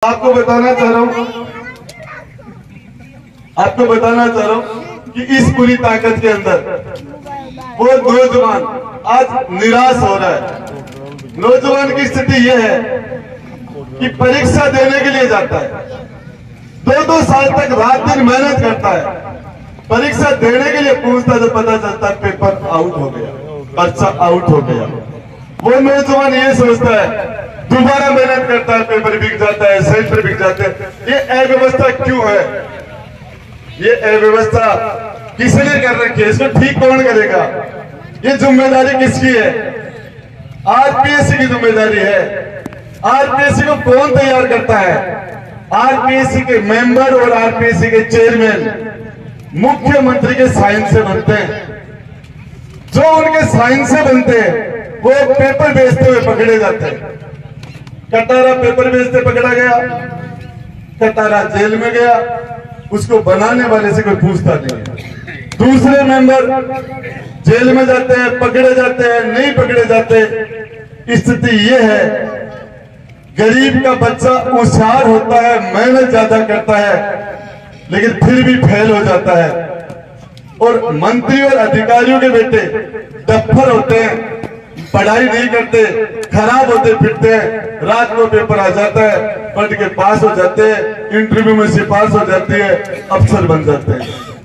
आपको बताना चाह रहा हूं कि इस पूरी ताकत के अंदर वो नौजवान आज निराश हो रहा है। नौजवान की स्थिति यह है कि परीक्षा देने के लिए जाता है, 2-2 साल तक रात दिन मेहनत करता है, परीक्षा देने के लिए पूछता तो पता चलता है पेपर आउट हो गया, पर्चा आउट हो गया। वो नौजवान ये सोचता है, दोबारा मेहनत करता है, पेपर बिक जाता है, सेंटर बिक जाते हैं। ये अव्यवस्था क्यों है? ये अव्यवस्था किसने कर रखी है? इसको ठीक कौन करेगा? ये जिम्मेदारी किसकी है? आरपीएससी की जिम्मेदारी है। आरपीएससी को कौन तैयार करता है? आरपीएससी के मेंबर और आरपीएससी के चेयरमैन मुख्यमंत्री के साइन से बनते हैं। जो उनके साइन से बनते हैं वो पेपर बेचते हुए पकड़े जाते हैं। कटारा पेपर बेचते पकड़ा गया, कटारा जेल में गया, उसको बनाने वाले से कोई पूछता नहीं है। दूसरे मेंबर जेल में जाते हैं, पकड़े जाते हैं, नहीं पकड़े जाते। स्थिति यह है, गरीब का बच्चा होशियार होता है, मेहनत ज्यादा करता है, लेकिन फिर भी फेल हो जाता है। और मंत्री और अधिकारियों के बेटे डफर होते हैं, पढ़ाई नहीं करते, खराब होते फिरते हैं, रात को पेपर आ जाता है, पढ़ के पास हो जाते हैं, इंटरव्यू में सिफारिश हो जाती है, अफसर बन जाते हैं।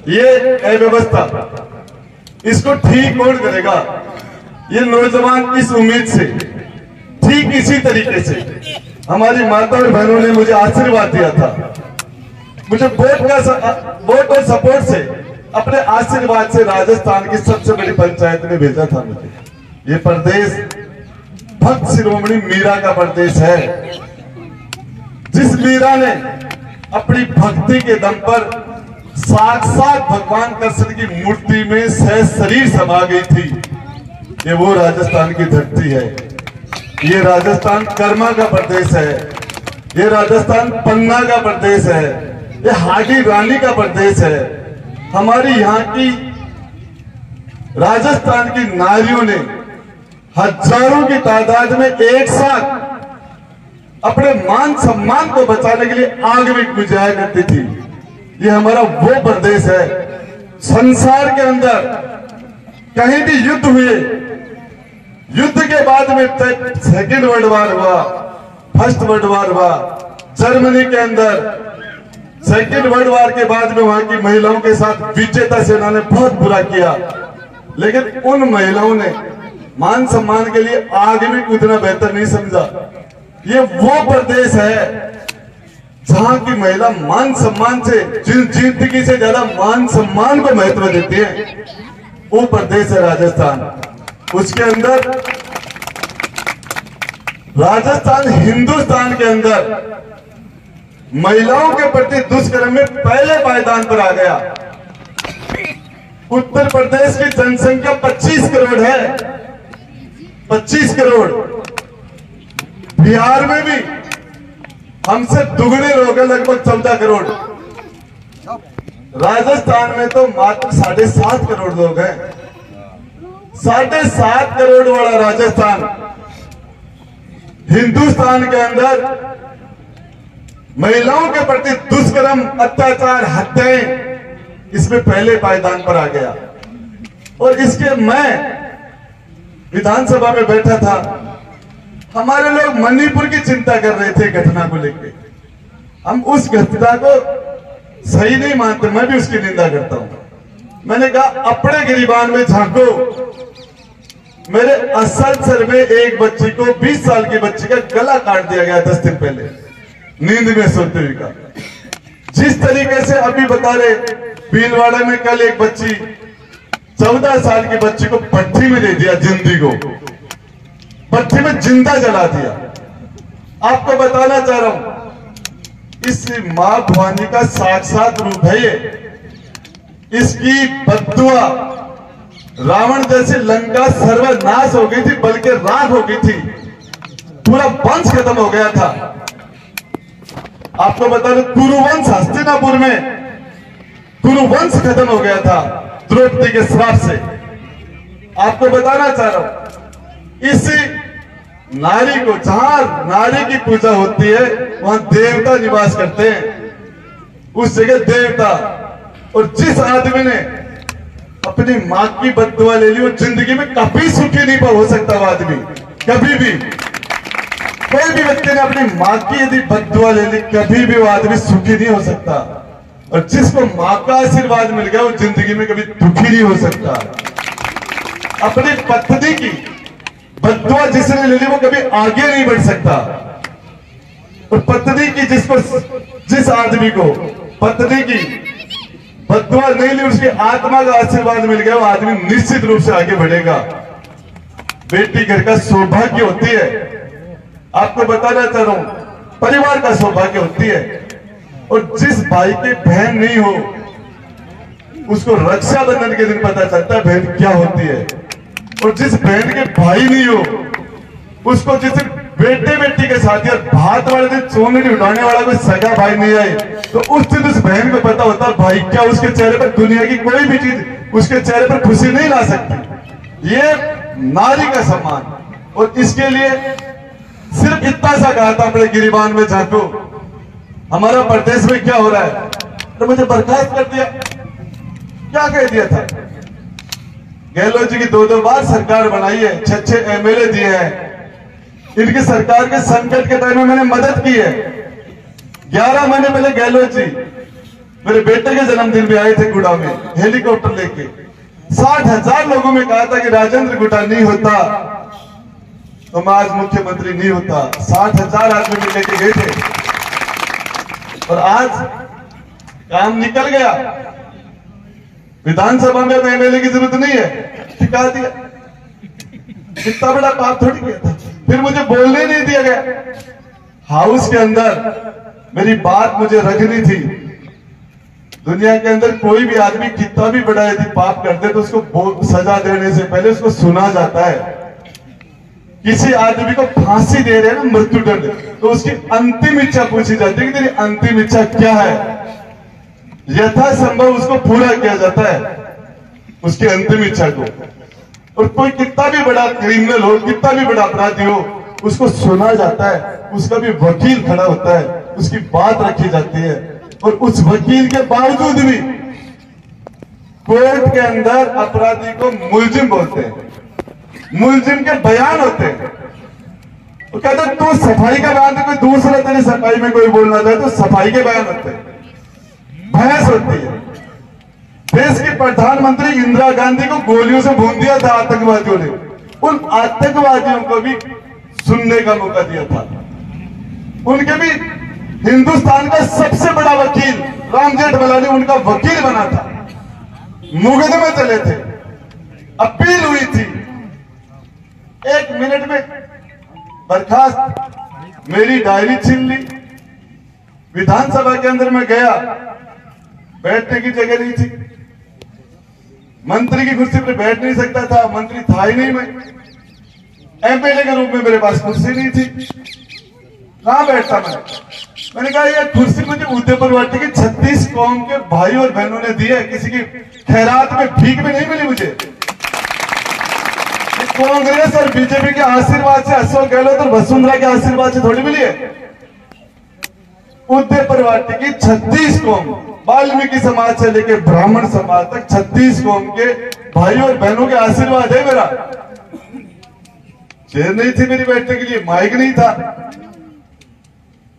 ये अव्यवस्था, इसको ठीक कौन करेगा? ये नौजवान इस उम्मीद से, ठीक इसी तरीके से हमारी माता और बहनों ने मुझे आशीर्वाद दिया था। मुझे वोट और सपोर्ट से, अपने आशीर्वाद से राजस्थान की सबसे बड़ी पंचायत ने भेजा था मुझे। ये प्रदेश भक्त शिरोमणि मीरा का प्रदेश है, जिस मीरा ने अपनी भक्ति के दम पर साक्षात भगवान कृष्ण की मूर्ति में सह शरीर समा गई थी। ये वो राजस्थान की धरती है। ये राजस्थान कर्मा का प्रदेश है, ये राजस्थान पन्ना का प्रदेश है, ये हाडी रानी का प्रदेश है। हमारी यहाँ की राजस्थान की नारियों ने हजारों की तादाद में एक साथ अपने मान सम्मान को बचाने के लिए आग में बुझाया करती थी। ये हमारा वो प्रदेश है। संसार के अंदर कहीं भी युद्ध हुए, युद्ध के बाद में सेकेंड वर्ल्ड वॉर हुआ, फर्स्ट वर्ल्ड वॉर हुआ, जर्मनी के अंदर सेकेंड वर्ल्ड वॉर के बाद में वहां की महिलाओं के साथ विजेता सेना ने बहुत बुरा किया, लेकिन उन महिलाओं ने मान सम्मान के लिए आगे में कूदना बेहतर नहीं समझा। ये वो प्रदेश है जहां की महिला मान सम्मान से, जिंदगी से ज्यादा मान सम्मान को महत्व देती है, वो प्रदेश है राजस्थान। उसके अंदर राजस्थान हिंदुस्तान के अंदर महिलाओं के प्रति दुष्कर्म में पहले पायदान पर आ गया। उत्तर प्रदेश की जनसंख्या 25 करोड़ है, 25 करोड़। बिहार में भी हमसे दुगने लोग हैं, लगभग 14 करोड़। राजस्थान में तो मात्र 7.5 करोड़ लोग हैं। 7.5 करोड़ वाला राजस्थान, हिंदुस्तान के अंदर महिलाओं के प्रति दुष्कर्म, अत्याचार, हत्याएं, इसमें पहले पायदान पर आ गया। और इसके मैं विधानसभा में बैठा था, हमारे लोग मणिपुर की चिंता कर रहे थे घटना को लेकर। हम उस घटना को सही नहीं मानते, मैं भी उसकी निंदा करता हूं। मैंने कहा अपने गिरिबान में झांको। मेरे असलसर में एक बच्ची को, 20 साल की बच्ची का गला काट दिया गया 10 दिन पहले, नींद में सोते हुए का। जिस तरीके से अभी बता रहे, भीलवाड़ा में कल एक बच्ची, 14 साल की बच्ची को भट्ठी में दे दिया, जिंदी को भट्ठी में जिंदा जला दिया। आपको बताना चाह रहा हूं, इस मां भवानी का साक्षात रूप है ये। इसकी बद्दुआ रावण जैसे लंका सर्वनाश हो गई थी, बल्कि राख हो गई थी, पूरा वंश खत्म हो गया था। आपको बता दो, कुरुवंश, हस्तिनापुर में कुरुवंश खत्म हो गया था द्रौपदी के श्राप से। आपको बताना चाह रहा हूं, इस नारी को, जहां नारी की पूजा होती है, वहां देवता निवास करते हैं, उस जगह देवता। और जिस आदमी ने अपनी मां की बद्दुआ ले ली वो जिंदगी में कभी सुखी नहीं हो सकता। वो आदमी कभी भी, कोई भी व्यक्ति ने अपनी मां की यदि बद्दुआ ले ली, कभी भी वो आदमी सुखी नहीं हो सकता। और जिसको मां का आशीर्वाद मिल गया वो जिंदगी में कभी दुखी नहीं हो सकता। अपनी पत्नी की बद्दुआ जिसने ले ली वो कभी आगे नहीं बढ़ सकता। और पत्नी की जिस आदमी को पत्नी की बद्दुआ नहीं ली, उसकी आत्मा का आशीर्वाद मिल गया, वो आदमी निश्चित रूप से आगे बढ़ेगा। बेटी घर का सौभाग्य होती है। आपको बताना चाह रहा हूं, परिवार का सौभाग्य होती है। और जिस भाई के बहन नहीं हो उसको रक्षाबंधन के दिन पता चलता है बहन क्या होती है। और जिस बहन के भाई नहीं हो उसको जिस बेटे बेटी के साथ यार भात वाले दिन चोंगड़ी उठाने वाला कोई सगा भाई नहीं आए तो उस दिन उस बहन को पता होता है भाई क्या उसके चेहरे पर दुनिया की कोई भी चीज उसके चेहरे पर खुशी नहीं ला सकती। ये नारी का सम्मान। और इसके लिए सिर्फ इतना सा कहा था अपने गिरिबान में झांको, हमारा प्रदेश में क्या हो रहा है, तो मुझे बर्खास्त कर दिया। क्या कह दिया था? गहलोत जी की 2-2 बार सरकार बनाई है, 6-6 एमएलए दिए हैं। इनकी सरकार के संकट के टाइम में मैंने मदद की है। 11 महीने पहले गहलोत जी मेरे बेटे के जन्मदिन में आए थे गुड़ा में हेलीकॉप्टर लेके। 60,000 लोगों में कहा था कि राजेंद्र गुटा नहीं होता तो मैं आज मुख्यमंत्री नहीं होता। 60,000 आदमी लेके गए थे और आज काम निकल गया। विधानसभा में एमएलए की जरूरत नहीं है, टिका दिया। इतना बड़ा पाप थोड़ी किया था। फिर मुझे बोलने नहीं दिया गया। हाउस के अंदर मेरी बात मुझे रखनी थी। दुनिया के अंदर कोई भी आदमी कितना भी बड़ा यदि पाप करते तो उसको सजा देने से पहले उसको सुना जाता है। किसी आदमी को फांसी दे रहे हैं ना, मृत्युदंड, तो उसकी अंतिम इच्छा पूछी जाती है कि तेरी अंतिम इच्छा क्या है। यथासंभव उसको पूरा किया जाता है उसकी अंतिम इच्छा को। और कोई कितना भी बड़ा क्रिमिनल हो, कितना भी बड़ा अपराधी हो, उसको सुना जाता है, उसका भी वकील खड़ा होता है, उसकी बात रखी जाती है। और उस वकील के बावजूद भी कोर्ट के अंदर अपराधी को मुलजिम बोलते हैं, मुलजिम के बयान होते हैं। वो कहते हैं तू सफाई का बयान दे, कोई दूसरा तेरी सफाई में कोई बोलना चाहे तो सफाई के बयान होते हैं। बहस होती है। देश की प्रधानमंत्री इंदिरा गांधी को गोलियों से भून दिया था आतंकवादियों ने। उन आतंकवादियों को भी सुनने का मौका दिया था। उनके भी हिंदुस्तान का सबसे बड़ा वकील राम जेठमलानी उनका वकील बना था। मुकदमे चले थे, अपील हुई थी। 1 मिनट में बर्खास्त। मेरी डायरी छीन ली। विधानसभा के अंदर मैं गया, बैठने की जगह नहीं थी। मंत्री की कुर्सी पर बैठ नहीं सकता था, मंत्री था ही नहीं। मैं एमएलए के रूप में मेरे पास कुर्सी नहीं थी, कहां बैठता मैंने कहा यह कुर्सी मुझे उदयपुर वाटी की 36 कौम के भाई और बहनों ने दी है, किसी की खैरात में भीख भी नहीं मिली मुझे। कांग्रेस और बीजेपी के आशीर्वाद से, अशोक गहलोत और वसुंधरा के आशीर्वाद से थोड़ी मिली है। उदयपुर वाटी की 36 कौम, वाल्मीकि समाज से लेकर ब्राह्मण समाज तक 36 कौम के भाई और बहनों के आशीर्वाद है मेरा। चेयर नहीं थी मेरी बैठने के लिए, माइक नहीं था।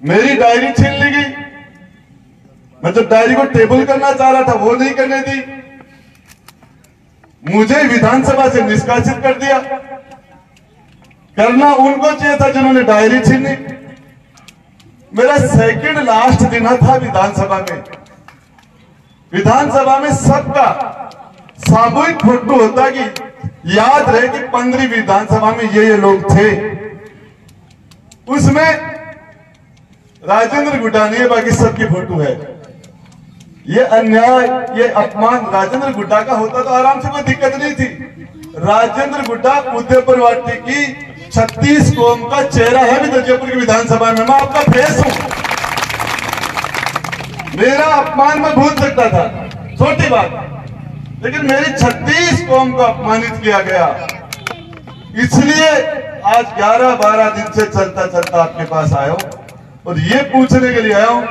मेरी डायरी छीन ली गई। मैं जब डायरी को टेबल करना चाह रहा था वो नहीं करने दी। मुझे विधानसभा से निष्कासित कर दिया। करना उनको चाहिए था जिन्होंने डायरी छीनी। मेरा सेकंड लास्ट दिन था विधानसभा में। विधानसभा में सबका सामूहिक फोटो होता कि याद रहे कि 15वीं विधानसभा में ये लोग थे। उसमें राजेंद्र गुड्डा नहीं है, बाकी सबकी फोटो है। ये अन्याय, ये अपमान राजेंद्र गुड्डा का होता तो आराम से कोई दिक्कत नहीं थी। राजेंद्र गुड्डा उदयपुर वाटी की 36 कौम का चेहरा है जयपुर की विधानसभा में। मैं आपका फेस हूं। मेरा अपमान मैं भूल सकता था, छोटी बात, लेकिन मेरी 36 कौम को अपमानित किया गया। इसलिए आज 11-12 दिन से चलता चलता आपके पास आया हूं। और ये पूछने के लिए आया हूं,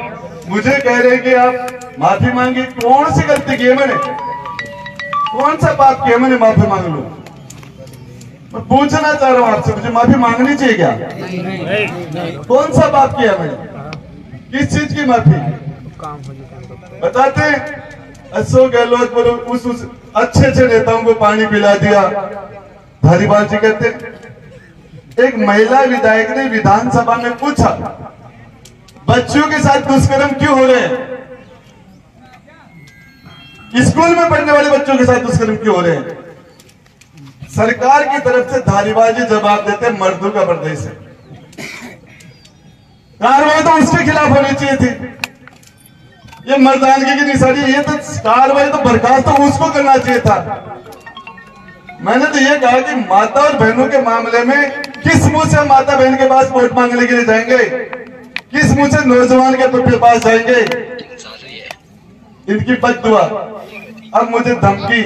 मुझे कह रहे हैं कि आप माफी मांगी। कौन सी गलती की है मैंने, कौन सा पाप किया मैंने माफी मांग लूं? मैं पूछना चाह रहा हूं आपसे, मुझे माफी मांगनी चाहिए क्या? कौन सा पाप किया मैंने, किस चीज की माफी बताते हैं? अशोक गहलोत पर उस अच्छे अच्छे नेताओं को पानी पिला दिया। धारीवाल जी कहते एक महिला विधायक ने विधानसभा में पूछा बच्चों के साथ दुष्कर्म क्यों हो रहे हैं, स्कूल में पढ़ने वाले बच्चों के साथ दुष्कर्म क्यों हो रहे हैं? सरकार की तरफ से धारीवाल जी जवाब देते मर्दों का प्रदेश है, कार्रवाई तो उसके खिलाफ होनी चाहिए थी। ये मर्दानगी की निशानी, ये तो कार्रवाई तो बर्खास्त तो उसको करना चाहिए था। मैंने तो ये कहा कि माता और बहनों के मामले में किस मुंह से माता बहन के पास वोट मांगने के लिए जाएंगे, किस मुंह से नौजवान के पास जाएंगे? इनकी बददुआ। अब मुझे धमकी,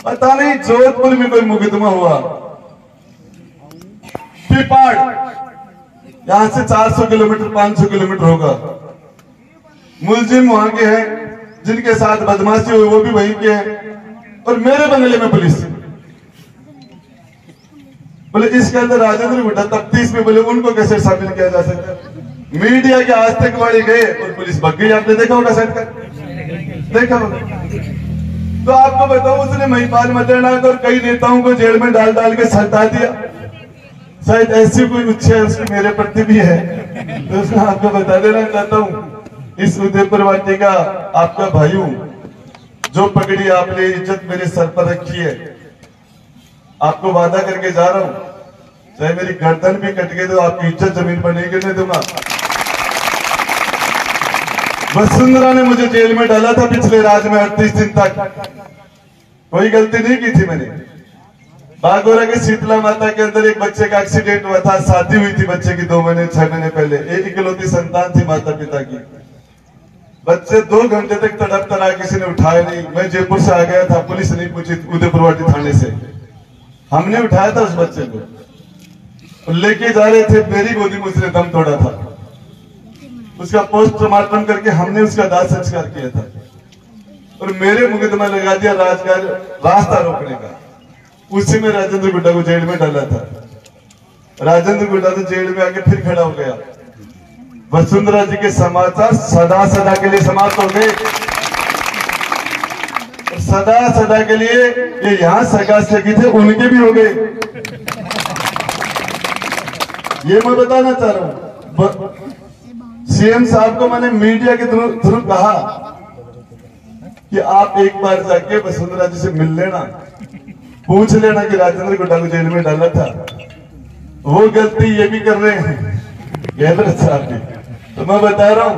पता नहीं जोधपुर में कोई मुकदमा हुआ, पिपाड़ यहां से 400 किलोमीटर 500 किलोमीटर होगा। मुलजिम वहां के हैं, जिनके साथ बदमाशी हुई वो भी वहीं के हैं, और मेरे बंगले में पुलिस। बोले इसके अंदर राजेंद्र गुड्डा तफ्तीश में, बोले उनको कैसे शामिल किया जा सकता है? मीडिया के आज तक वाले गए और पुलिस भग गई। आपने देखा होगा शायद, देखा होगा। तो आपको बताओ, उसने महिपाल मदेरनाथ और कई नेताओं को जेल में डाल डाल के सल्टा दिया। शायद ऐसी कोई उच्छे उसकी मेरे प्रति भी है, तो उसने आपको बता देना चाहता हूं। इस उदयपुर वाटी का आपका भाई हूं, जो पगड़ी आपने इज्जत मेरे सर पर रखी है, आपको वादा करके जा रहा हूं, चाहे मेरी गर्दन भी कट गई तो आपकी इज्जत जमीन पर नहीं गिरने दूंगा। वसुंधरा ने मुझे जेल में डाला था पिछले राज में 38 दिन तक, कोई गलती नहीं की थी मैंने। बागोरा के शीतला माता के अंदर एक बच्चे का एक्सीडेंट हुआ था, शादी हुई थी बच्चे की 2 महीने 6 महीने पहले, एक इकलौती संतान थी माता पिता की। बच्चे 2 घंटे तक तड़प तड़ा, किसी ने उठाया नहीं। मैं जयपुर से आ गया था, पुलिस नहीं पूछी उदयपुर वाटी थाने से, हमने उठाया था उस बच्चे को, लेके जा रहे थे, मेरी गोदी में उसने दम तोड़ा था। उसका पोस्टमार्टम करके हमने उसका दाह संस्कार किया था, और मेरे मुकदमा लगा दिया रास्ता रोकने का। उसी में राजेंद्र गुड्डा को जेल में डाला था। राजेंद्र गुड्डा तो जेल में आके फिर खड़ा हो गया। वसुंधरा जी के समाचार सदा सदा के लिए समाप्त हो गए, सदा सदा के लिए। ये यहां सगा सगी थे, उनके भी हो गए। ये मैं बताना चाह रहा हूं। सीएम साहब को मैंने मीडिया के थ्रू कहा कि आप एक बार जाके वसुंधरा जी से मिल लेना, पूछ लेना कि राजेंद्र गुड्डा को जेल में डाला था। वो गलती ये भी कर रहे हैं गहलोत साहब भी। तो मैं बता रहा हूं,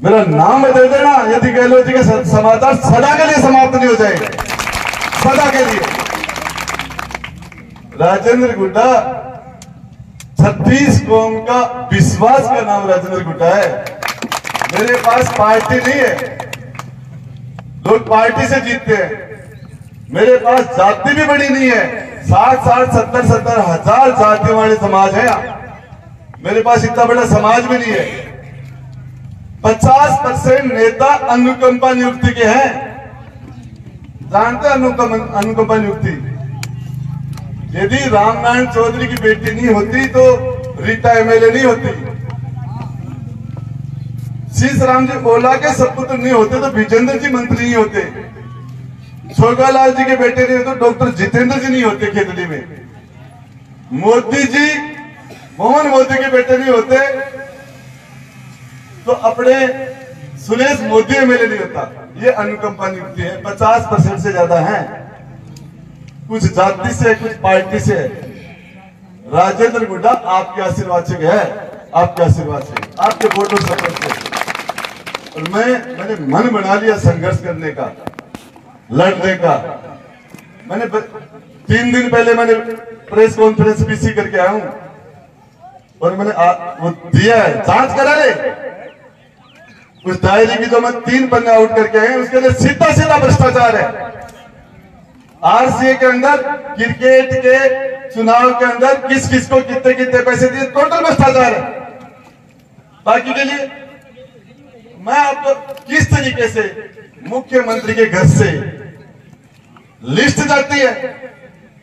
मेरा नाम बता देना यदि गहलोत जी के समाचार सदा के लिए समाप्त नहीं हो जाएंगे, सदा के लिए। राजेंद्र गुड्डा 36 कौम का विश्वास का नाम राजेंद्र गुड्डा है। मेरे पास पार्टी नहीं है, लोग पार्टी से जीतते हैं। मेरे पास जाति भी बड़ी नहीं है, 60-70 हजार जातियों वाले समाज है। मेरे पास इतना बड़ा समाज भी नहीं है। 50% नेता अनुकंपा नियुक्ति के हैं। जानते हैं अनुकंपा नियुक्ति? यदि रामनारायण चौधरी की बेटी नहीं होती तो रीता एमएलए नहीं होती। शीश राम जी ओला के सपुत्र नहीं होते तो विजेंद्र जी मंत्री नहीं होते। छोगालाल जी के बेटे नहीं होते, डॉक्टर जितेंद्र जी नहीं होते खेतड़ी में। मोदी जी, मोहन मोदी के बेटे नहीं होते तो अपने सुरेश मोदी एमएलए नहीं होता। ये अनुकंपा नियुक्ति है, 50% से ज्यादा है। कुछ जाति से, कुछ पार्टी से। राजेंद्र गुड्डा आपके आशीर्वाद से गया है, आपके आशीर्वाद से, आपके वोटों सपोर्ट से। और मैंने मन बना लिया संघर्ष करने का, लड़ने का। मैंने 3 दिन पहले मैंने प्रेस कॉन्फ्रेंस पीसी करके आया हूं, और मैंने वो दिया है, जांच करा ले उस डायरी की जो मैं 3 पन्ने आउट करके आए हैं, उसके लिए सीधा सीधा भ्रष्टाचार है। आरसीए के अंदर क्रिकेट के चुनाव के अंदर किस किस को कितने कितने पैसे दिए, टोटल भ्रष्टाचार है। बाकी के लिए मैं आपको किस तरीके से मुख्यमंत्री के घर से लिस्ट जाती है,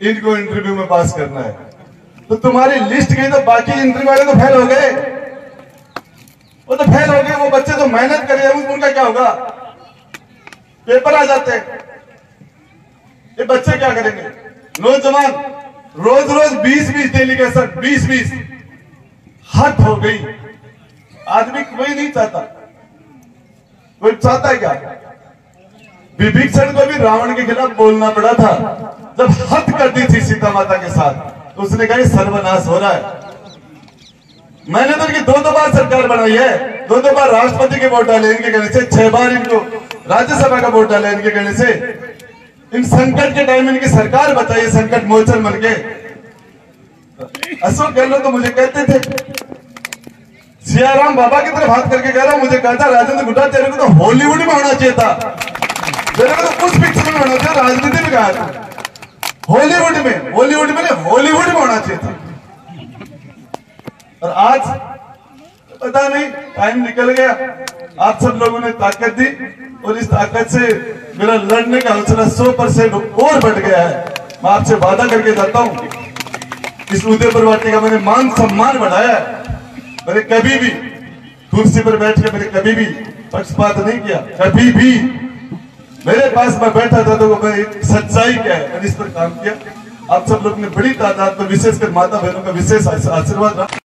इनको इंटरव्यू में पास करना है, तो तुम्हारी लिस्ट गई तो बाकी इंटरव्यू वाले तो फेल हो गए, वो तो फेल हो गए। वो बच्चे जो मेहनत करे उनका क्या होगा, पेपर आ जाते हैं, ये बच्चे क्या करेंगे। नौजवान रोज रोज 20-20 डेली के सर 20-20 हद हो गई। आदमी कोई नहीं चाहता, कोई चाहता है क्या। विभीषण को भी रावण के खिलाफ बोलना पड़ा था जब हद कर दी थी सीता माता के साथ, तो उसने कहा सर्वनाश हो रहा है। मैंने तो इनकी 2 बार सरकार बनाई है, 2 बार राष्ट्रपति के वोट डाले इनके कहने से, 6 बार इनको राज्यसभा का वोट डाले इनके कहने से। इन संकट के टाइम में इनकी सरकार बताइए, संकट मोचन बन के। अशोक गहलोत तो मुझे कहते थे, सियाराम बाबा की तरफ हाथ करके कह रहा हूं, मुझे कहता राजेंद्र गुड्डा तेरे को तो हॉलीवुड में होना चाहिए था, तेरे को तो उस पिक्चर में होना चाहिए, राजनीति में कहा था। हॉलीवुड में हॉलीवुड में होना चाहिए था। और आज पता नहीं टाइम निकल गया, आप सब लोगों ने ताकत दी और इस ताकत से मेरा लड़ने का हौसला 100% और बढ़ गया है। मैं आपसे वादा करके जाता हूं, इस उदयपुर वाटी का मैंने मान सम्मान बढ़ाया है। मैंने कभी भी कुर्सी पर बैठ के मैंने कभी भी पक्षपात नहीं किया, कभी भी। मेरे पास मैं बैठा था तो मैं सच्चाई क्या है, मैंने इस पर काम किया। आप सब लोग ने बड़ी तादाद में, विशेषकर माता बहनों का विशेष आशीर्वाद रहा।